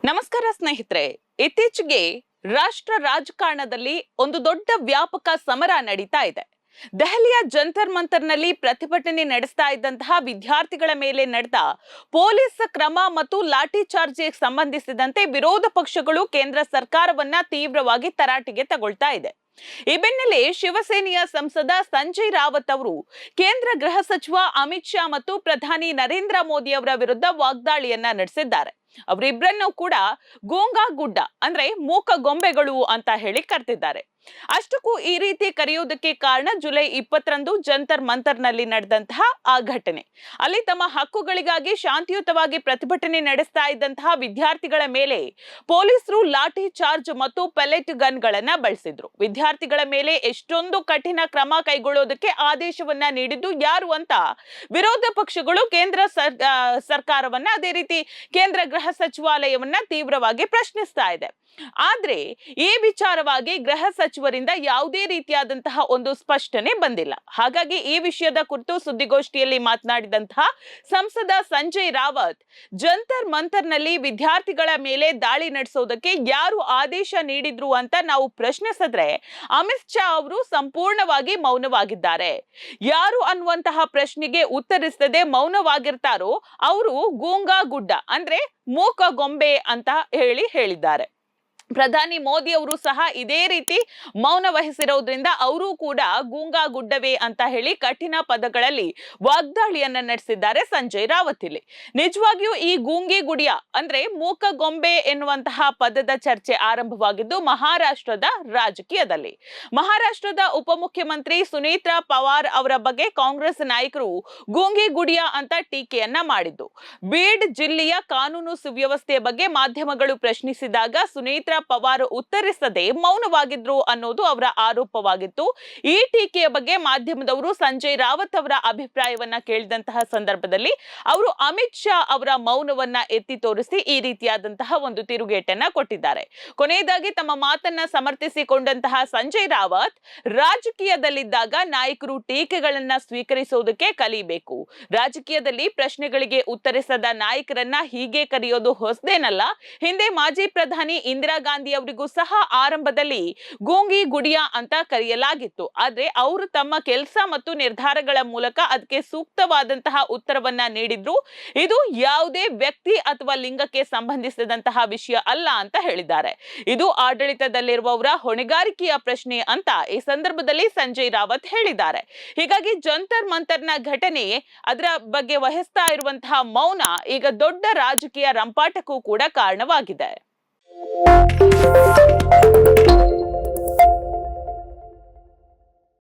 ನಮಸ್ಕಾರ ಸ್ನೇಹಿತರೆ. ಇತ್ತೀಚೆಗೆ ರಾಷ್ಟ್ರ ರಾಜಕಾರಣದಲ್ಲಿ ಒಂದು ದೊಡ್ಡ ವ್ಯಾಪಕ ಸಮರ ನಡೀತಾ ಇದೆ. ದೆಹಲಿಯ ಜಂತರ್ ಮಂತರ್ನಲ್ಲಿ ಪ್ರತಿಭಟನೆ ನಡೆಸ್ತಾ ಇದ್ದಂತಹ ವಿದ್ಯಾರ್ಥಿಗಳ ಮೇಲೆ ನಡೆದ ಪೊಲೀಸ್ ಕ್ರಮ ಮತ್ತು ಲಾಠಿ ಚಾರ್ಜ್ಗೆ ಸಂಬಂಧಿಸಿದಂತೆ ವಿರೋಧ ಪಕ್ಷಗಳು ಕೇಂದ್ರ ಸರ್ಕಾರವನ್ನ ತೀವ್ರವಾಗಿ ತರಾಟೆಗೆ ತಗೊಳ್ತಾ ಇದೆ. ಈ ಬೆನ್ನಲ್ಲೇ ಶಿವಸೇನೆಯ ಸಂಸದ ಸಂಜಯ್ ರಾವತ್ ಅವರು ಕೇಂದ್ರ ಗೃಹ ಸಚಿವ ಅಮಿತ್ ಶಾ ಮತ್ತು ಪ್ರಧಾನಿ ನರೇಂದ್ರ ಮೋದಿ ಅವರ ವಿರುದ್ಧ ವಾಗ್ದಾಳಿಯನ್ನ ನಡೆಸಿದ್ದಾರೆ. ಅವರಿಬ್ಬರನ್ನು ಕೂಡ ಗೋಂಗಾ ಗುಡ್ಡ ಅಂದ್ರೆ ಮೂಕ ಗೊಂಬೆಗಳು ಅಂತ ಹೇಳಿ ಕರೆದಿದ್ದಾರೆ. ಅಷ್ಟಕ್ಕೂ ಈ ರೀತಿ ಕರೆಯುವುದಕ್ಕೆ ಕಾರಣ ಜುಲೈ 20ರಂದು ಜಂತರ್ ಮಂತರ್ನಲ್ಲಿ ನಡೆದಂತಹ ಆ ಘಟನೆ. ಅಲ್ಲಿ ತಮ್ಮ ಹಕ್ಕುಗಳಿಗಾಗಿ ಶಾಂತಿಯುತವಾಗಿ ಪ್ರತಿಭಟನೆ ನಡೆಸ್ತಾ ಇದ್ದಂತಹ ವಿದ್ಯಾರ್ಥಿಗಳ ಮೇಲೆ ಪೊಲೀಸರು ಲಾಠಿ ಚಾರ್ಜ್ ಮತ್ತು ಪೆಲೆಟ್ ಗನ್ಗಳನ್ನ ಬಳಸಿದ್ರು. ವಿದ್ಯಾರ್ಥಿಗಳ ಮೇಲೆ ಎಷ್ಟೊಂದು ಕಠಿಣ ಕ್ರಮ ಕೈಗೊಳ್ಳೋದಕ್ಕೆ ಆದೇಶವನ್ನ ನೀಡಿದ್ದು ಯಾರು ಅಂತ ವಿರೋಧ ಪಕ್ಷಗಳು ಕೇಂದ್ರ ಸರ್ಕಾರವನ್ನ, ಅದೇ ರೀತಿ ಕೇಂದ್ರ ಗೃಹ ಸಚಿವಾಲಯವನ್ನ ತೀವ್ರವಾಗಿ ಪ್ರಶ್ನಿಸ್ತಾ ಇದೆ. ಆದ್ರೆ ಈ ವಿಚಾರವಾಗಿ ಗೃಹ ಸಚಿವರಿಂದ ಯಾವುದೇ ರೀತಿಯಾದಂತಹ ಒಂದು ಸ್ಪಷ್ಟನೆ ಬಂದಿಲ್ಲ. ಹಾಗಾಗಿ ಈ ವಿಷಯದ ಕುರಿತು ಸುದ್ದಿಗೋಷ್ಠಿಯಲ್ಲಿ ಮಾತನಾಡಿದಂತಹ ಸಂಸದ ಸಂಜಯ್ ರಾವತ್, ಜಂತರ್ ಮಂತರ್ನಲ್ಲಿ ವಿದ್ಯಾರ್ಥಿಗಳ ಮೇಲೆ ದಾಳಿ ನಡೆಸೋದಕ್ಕೆ ಯಾರು ಆದೇಶ ನೀಡಿದ್ರು ಅಂತ ನಾವು ಪ್ರಶ್ನಿಸಿದ್ರೆ ಅಮಿತ್ ಶಾ ಅವರು ಸಂಪೂರ್ಣವಾಗಿ ಮೌನವಾಗಿದ್ದಾರೆ. ಯಾರು ಅನ್ನುವಂತಹ ಪ್ರಶ್ನೆಗೆ ಉತ್ತರಿಸದೆ ಮೌನವಾಗಿರ್ತಾರೋ ಅವರು ಗೂಂಗಾ ಗುಡ್ಡ ಅಂದ್ರೆ ಮೂಕ ಗೊಂಬೆ ಅಂತ ಹೇಳಿದ್ದಾರೆ. ಪ್ರಧಾನಿ ಮೋದಿ ಅವರು ಸಹ ಇದೇ ರೀತಿ ಮೌನ ವಹಿಸಿರೋದ್ರಿಂದ ಅವರು ಕೂಡ ಗೂಂಗಾ ಗುಡ್ಡವೇ ಅಂತ ಹೇಳಿ ಕಠಿಣ ಪದಗಳಲ್ಲಿ ವಾಗ್ದಾಳಿಯನ್ನ ನಡೆಸಿದ್ದಾರೆ ಸಂಜಯ್ ರಾವತ್. ಇಲ್ಲಿ ನಿಜವಾಗಿಯೂ ಈ ಗೂಂಗಿ ಗುಡಿಯ ಅಂದ್ರೆ ಮೂಕ ಗೊಂಬೆ ಎನ್ನುವಂತಹ ಪದದ ಚರ್ಚೆ ಆರಂಭವಾಗಿದ್ದು ಮಹಾರಾಷ್ಟ್ರದ ರಾಜಕೀಯದಲ್ಲಿ. ಮಹಾರಾಷ್ಟ್ರದ ಉಪಮುಖ್ಯಮಂತ್ರಿ ಸುನೀತಾ ಪವಾರ್ ಅವರ ಬಗ್ಗೆ ಕಾಂಗ್ರೆಸ್ ನಾಯಕರು ಗೂಂಗಿ ಗುಡಿಯ ಅಂತ ಟೀಕೆಯನ್ನ ಮಾಡಿದ್ದು. ಬೀಡ್ ಜಿಲ್ಲೆಯ ಕಾನೂನು ಸುವ್ಯವಸ್ಥೆಯ ಬಗ್ಗೆ ಮಾಧ್ಯಮಗಳು ಪ್ರಶ್ನಿಸಿದಾಗ ಸುನೀತಾ ಪವಾರ್ ಉತ್ತರಿಸದೆ ಮೌನವಾಗಿದ್ರು ಅನ್ನೋದು ಅವರ ಆರೋಪವಾಗಿತ್ತು. ಈ ಟೀಕೆಯ ಬಗ್ಗೆ ಮಾಧ್ಯಮದವರು ಸಂಜಯ್ ರಾವತ್ ಅವರ ಅಭಿಪ್ರಾಯವನ್ನ ಕೇಳಿದಂತಹ ಸಂದರ್ಭದಲ್ಲಿ ಅವರು ಅಮಿತ್ ಶಾ ಅವರ ಮೌನವನ್ನ ಎತ್ತಿ ತೋರಿಸಿ ಈ ರೀತಿಯಾದಂತಹ ಒಂದು ತಿರುಗೇಟನ್ನ ಕೊಟ್ಟಿದ್ದಾರೆ. ಕೊನೆಯದಾಗಿ ತಮ್ಮ ಮಾತನ್ನ ಸಮರ್ಥಿಸಿಕೊಂಡಂತಹ ಸಂಜಯ್ ರಾವತ್, ರಾಜಕೀಯದಲ್ಲಿದ್ದಾಗ ನಾಯಕರು ಟೀಕೆಗಳನ್ನ ಸ್ವೀಕರಿಸುವುದಕ್ಕೆ ಕಲಿಬೇಕು. ರಾಜಕೀಯದಲ್ಲಿ ಪ್ರಶ್ನೆಗಳಿಗೆ ಉತ್ತರಿಸದ ನಾಯಕರನ್ನ ಹೀಗೆ ಕರೆಯೋದು ಹೊಸದೇನಲ್ಲ. ಹಿಂದೆ ಮಾಜಿ ಪ್ರಧಾನಿ ಇಂದಿರಾ ಗಾಂಧಿ ಅವರಿಗೂ ಸಹ ಆರಂಭದಲ್ಲಿ ಗೂಂಗಿ ಗುಡಿಯ ಅಂತ ಕರೆಯಲಾಗಿತ್ತು. ಆದ್ರೆ ಅವರು ತಮ್ಮ ಕೆಲಸ ಮತ್ತು ನಿರ್ಧಾರಗಳ ಮೂಲಕ ಅದಕ್ಕೆ ಸೂಕ್ತವಾದಂತಹ ಉತ್ತರವನ್ನ ನೀಡಿದ್ರು. ಇದು ಯಾವುದೇ ವ್ಯಕ್ತಿ ಅಥವಾ ಲಿಂಗಕ್ಕೆ ಸಂಬಂಧಿಸಿದಂತಹ ವಿಷಯ ಅಲ್ಲ ಅಂತ ಹೇಳಿದ್ದಾರೆ. ಇದು ಆಡಳಿತದಲ್ಲಿರುವವರ ಹೊಣೆಗಾರಿಕೆಯ ಪ್ರಶ್ನೆ ಅಂತ ಈ ಸಂದರ್ಭದಲ್ಲಿ ಸಂಜಯ್ ರಾವತ್ ಹೇಳಿದ್ದಾರೆ. ಹೀಗಾಗಿ ಜಂತರ್ ಮಂತರ್ನ ಘಟನೆ, ಅದರ ಬಗ್ಗೆ ವಹಿಸ್ತಾ ಇರುವಂತಹ ಮೌನ ಈಗ ದೊಡ್ಡ ರಾಜಕೀಯ ರಂಪಾಟಕ್ಕೂ ಕೂಡ ಕಾರಣವಾಗಿದೆ.